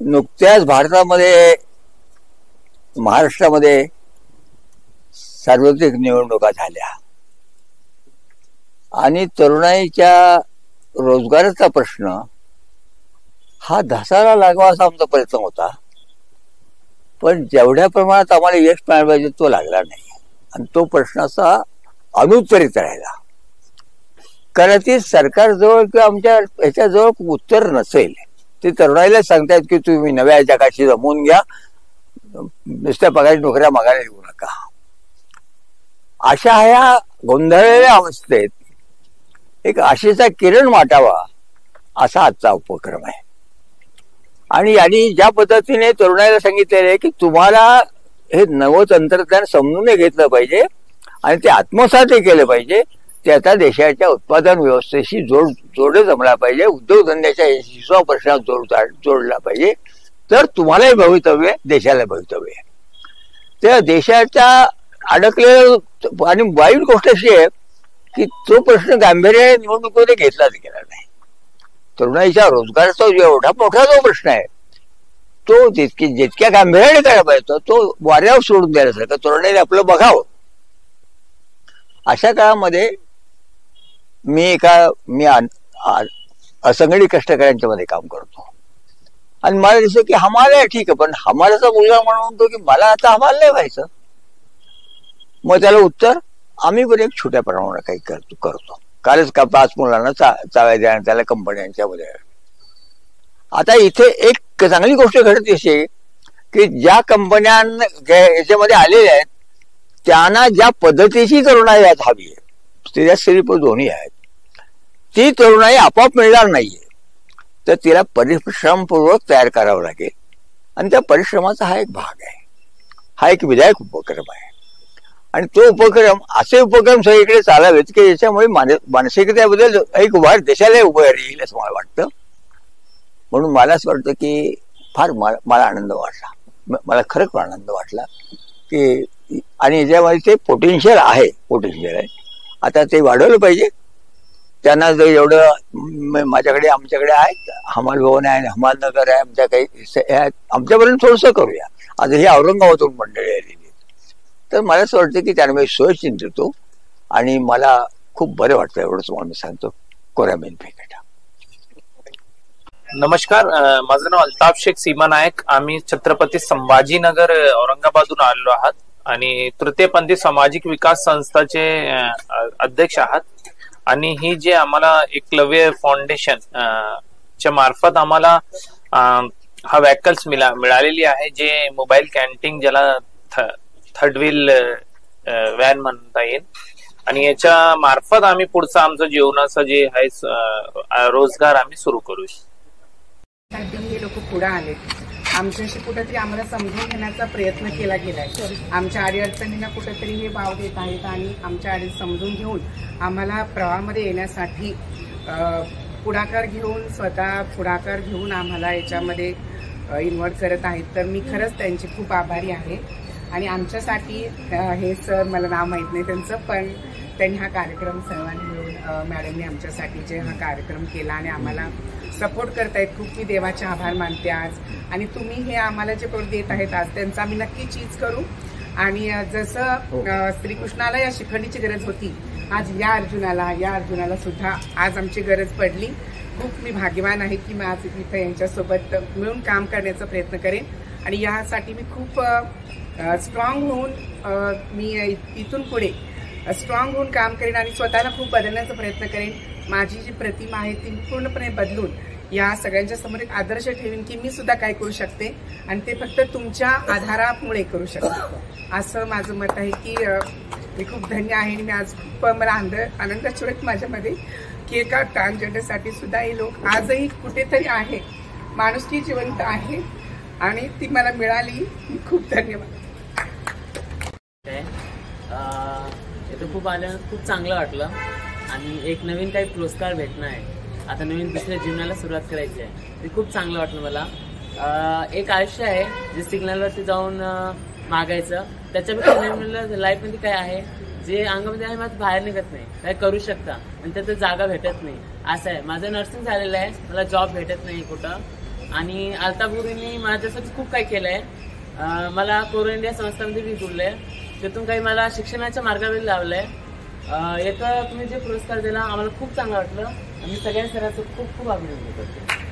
नुकत्याच भारतामध्ये महाराष्ट्रामध्ये सार्वत्रिक निवडणुका झाल्या आणि तरुणाईच्या रोजगाराचा प्रश्न हा ढासाला लागावा असा आमचा प्रयत्न होता, पण जेवढ्या प्रमाणात आम्हाला यश मिळालं पाहिजे तो लागला नाही आणि तो प्रश्न असा अनुत्तरित राहिला. कदाचित सरकारजवळ किंवा आमच्या ह्याच्याजवळ उत्तर नसेल. ते तरुणाईला सांगतायत की तुम्ही नव्या जगाशी जमवून घ्या, नुसत्या पगारी नोकऱ्या मागायला येऊ नका. अशा ह्या गोंधळलेल्या अवस्थेत एक आशेचा किरण वाटावा असा आजचा उपक्रम आहे. आणि यांनी ज्या पद्धतीने तरुणाईला सांगितलेलं आहे की तुम्हाला हे नवं तंत्रज्ञान समजून घेतलं पाहिजे आणि ते आत्मसात केलं पाहिजे, त्याचा देशाच्या उत्पादन व्यवस्थेशी जोड जमला पाहिजे, उद्योगधंद्याच्या यशस्वी प्रश्नात जोडला पाहिजे, तर तुम्हालाही भवितव्य देशाला भवितव्य. त्या देशाच्या अडकलेलं आणि वाईट गोष्ट अशी आहे की तो प्रश्न गांभीर्याने निवडणुकीमध्ये घेतलाच गेला नाही. तरुणाईच्या रोजगाराचा एवढा मोठा जो प्रश्न आहे तो जितक्या गांभीर्याने करायला पाहिजे तो वाऱ्यावर सोडून द्यायला तरुणाईने आपलं बघावं. अशा काळामध्ये मी असंघटित कष्टकऱ्यांच्या मध्ये काम करतो आणि मला दिसतं की हमाला ठीक आहे, पण हमालाचा मुलगा म्हणतो की मला आता हमाला नाही व्हायचं. मग त्याला उत्तर आम्ही पण एक छोट्या प्रमाणावर काही करतो. कालच 5 मुलांना चाव्या द्या त्याला कंपन्यांच्या मध्ये. आता इथे एक चांगली गोष्ट घडत असे की ज्या कंपन्या याच्यामध्ये आलेल्या आहेत त्यांना ज्या पद्धतीची तरुणाई यात हवी आहे, स्त्रिया स्त्री पुरुष दोन्ही आहेत, ती तरुणाई आपोआप मिळणार नाहीये. तर तिला परिश्रमपूर्वक तयार करावं लागेल आणि त्या परिश्रमाचा हा एक भाग आहे, हा एक विधायक उपक्रम आहे. आणि तो उपक्रम असे उपक्रम सगळीकडे चालावेत की ज्याच्यामुळे मानसिकतेबद्दल एक वाढ देशाला उभं येईल असं मला वाटतं. म्हणून मला असं वाटतं की फार मला आनंद वाटला, मला खरंच आनंद वाटला की आणि याच्यामध्ये ते पोटेन्शियल आहे. आता ते वाढवलं पाहिजे. त्यांना जर एवढं आमच्याकडे आहेत, हमाल भवन आहे, हमालनगर आहे, आमच्या काही आमच्यापर्यंत थोडंसं करूया. आता ही औरंगाबादून मंडळी आलेली, तर मला असं वाटतं की त्यांना मी सोय चिंततो आणि मला खूप बरं वाटतं. एवढंच मला मी सांगतो. कोरामेन फेकटा. नमस्कार, माझं नाव अल्ताफ शेख सीमा नायक. आम्ही छत्रपती संभाजीनगर औरंगाबादून आलेलो आहात आणि तृतीयपंथी सामाजिक विकास संस्थाचे अध्यक्ष आहात. आणि ही जे आम्हाला एकलव्य फाउंडेशन च्या मार्फत आम्हाला हा व्हेकल्स मिळालेली आहे, जे मोबाईल कॅन्टीन ज्याला थर्ड व्हील व्हॅन म्हणता येईल. आणि याच्या मार्फत आम्ही पुढचं आमचं जीवनाचं जे आहे रोजगार आम्ही सुरू करू. हे लोक पुढे आले, आमच्याशी कुठेतरी आम्हाला समजून घेण्याचा प्रयत्न केला गेलाय. आमच्या अडीअडचणींना कुठेतरी हे वाव देत आहेत आणि आमच्या अडी समजून घेऊन आम्हाला प्रवाहामध्ये येण्यासाठी पुढाकार घेऊन आम्हाला याच्यामध्ये इन्व्हॉल्व करत आहेत. तर मी खरंच त्यांची खूप आभारी आहे. आणि आमच्यासाठी हे सर, मला नाव माहित नाही त्यांचं, पण त्यांनी हा कार्यक्रम सर्वांनी मिळून मॅडमने आमच्यासाठी जे हा कार्यक्रम केला आणि आम्हाला सपोर्ट करतायत, खूप मी देवाचे आभार मानते आज. आणि तुम्ही हे आम्हाला जे प्रोत्साहन देत आहेत आज, त्यांचा आम्ही नक्की चीज करू. आणि जसं श्रीकृष्णाला या शिखंडीची गरज होती, आज या अर्जुनाला सुद्धा आज आमची गरज पडली. खूप मी भाग्यवान आहे की मी आज इथं यांच्यासोबत मिळून काम करण्याचा प्रयत्न करेन. आणि यासाठी मी खूप स्ट्रॉंग होऊन मी इथून पुढे स्ट्रॉंग होऊन काम करेन आणि स्वतःला खूप बदलण्याचा प्रयत्न करेन. माझी जी प्रतिमा आहे ती पूर्णपणे बदलून या सगळ्यांच्या समोर एक आदर्श ठेवीन की मी सुद्धा काय करू शकते आणि ते फक्त तुमच्या आधारामुळे करू शकते, असं माझं मत आहे. की मी खूप धन्य आहे आणि मी आज खूप मला आनंदाची वेळ माझ्यामध्ये की एका ट्रान्सजेंडरसाठी सुद्धा हे लोक आजही कुठेतरी आहे, माणुसकी जिवंत आहे आणि ती मला मिळाली. खूप धन्यवाद. इथं खूप आल्यानं खूप चांगलं वाटलं आणि एक नवीन काही पुरस्कार भेटणं आहे. आता नवीन दुसऱ्या जीवनाला सुरुवात करायची आहे, ते खूप चांगलं वाटलं मला. एक आयुष्य आहे जे सिग्नलवरती जाऊन मागायचं, त्याच्यापेक्षा नवीन लाईफमध्ये काय आहे जे अंगामध्ये आहे माझं बाहेर निघत नाही, काय करू शकता आणि त्यात जागा भेटत नाही. असं आहे. माझं नर्सिंग झालेलं आहे, मला जॉब भेटत नाही कुठं, आणि अल्ताफ गुरुंनी माझ्यासाठी खूप काही केलंय. मला कोरो इंडिया संस्थांमध्ये बी जोडलंय, त्यातून काही मला शिक्षणाच्या मार्गावर लावलंय. तुम्ही जे पुरस्कार दिला आम्हाला खूप चांगलं वाटलं. आम्ही सगळ्या सरांचं खूप खूप अभिनंदन करतो.